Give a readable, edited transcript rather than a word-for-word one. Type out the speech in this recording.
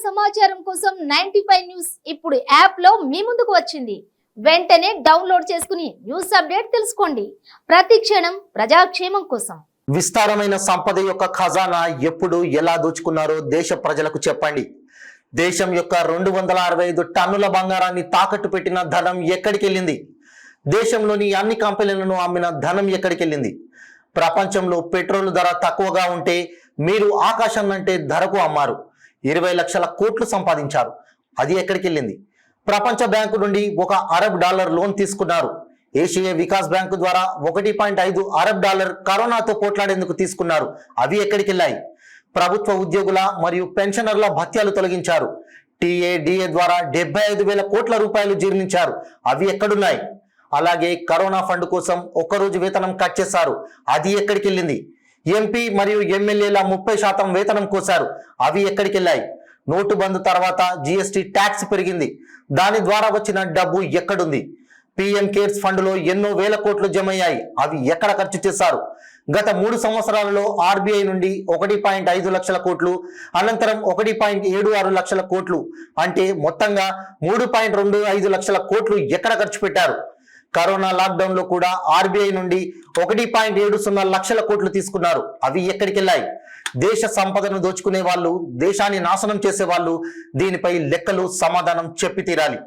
సమాచారం కోసం 95 న్యూస్ ఇప్పుడు యాప్ లో మీ ముందుకు వచ్చింది. వెంటనే డౌన్లోడ్ చేసుకుని న్యూస్ అప్డేట్ తెలుసుకోండి. ప్రతి క్షణం ప్రజాక్షేమం కోసం. విస్తారమైన సంపద యొక్క ఖజానా ఎప్పుడు ఎలా దోచుకున్నారో దేశ ప్రజలకు చెప్పండి. దేశం యొక్క 265 టన్నుల బంగారాన్ని తాకట్టు పెట్టిన ధనం ఎక్కడికి వెళ్ళింది? దేశంలోని అన్ని కంపెనీలను అమ్మిన ధనం ఎక్కడికి వెళ్ళింది? ప్రపంచంలో పెట్రోల్ ధర తక్కువగా ఉంటే మీరు ఆకాశం అంటే ధరకు అమ్మారు. 20 లక్షల కోట్లు సంపాదించారు. అది ఎక్కడికి వెళ్ళింది? ప్రపంచ బ్యాంకు నుండి $1 అరబ్ లోన్ తీసుకున్నారు. ఏషియా వికాస్ బ్యాంకు ద్వారా $1.5 అరబ్ కరోనాతో పోట్లాడేందుకు తీసుకున్నారు. అవి ఎక్కడికి వెళ్ళాయి? ప్రభుత్వ ఉద్యోగుల మరియు పెన్షనర్ల భత్యాలు తొలగించారు. టీఏడిఏ ద్వారా 75,000 కోట్ల రూపాయలు జీర్ణించారు. అవి ఎక్కడున్నాయి? అలాగే కరోనా ఫండ్ కోసం ఒక్కరోజు వేతనం కట్ చేశారు. అది ఎక్కడికి వెళ్ళింది? ఎంపీ మరియు ఎమ్మెల్యేల 30% వేతనం కోసారు. అవి ఎక్కడికి వెళ్ళాయి? నోటు బంద్ తర్వాత జిఎస్టీ ట్యాక్స్ పెరిగింది. దాని ద్వారా వచ్చిన డబ్బు ఎక్కడుంది? పిఎం కేర్స్ ఫండ్ లో ఎన్నో వేల కోట్లు జమయ్యాయి. అవి ఎక్కడ ఖర్చు చేశారు? గత 3 సంవత్సరాలలో ఆర్బీఐ నుండి 1.5 లక్షల కోట్లు, అనంతరం 1.76 లక్షల కోట్లు, అంటే మొత్తంగా 3.25 లక్షల కోట్లు ఎక్కడ ఖర్చు పెట్టారు? కరోనా లాక్డౌన్ లో కూడా ఆర్బీఐ నుండి 1.70 లక్షల కోట్లు తీసుకున్నారు. అవి ఎక్కడికి వెళ్ళాయి? దేశ సంపదను దోచుకునే వాళ్ళు, దేశాన్ని నాశనం చేసే వాళ్ళు దీనిపై లెక్కలు సమాధానం చెప్పి తీరాలి.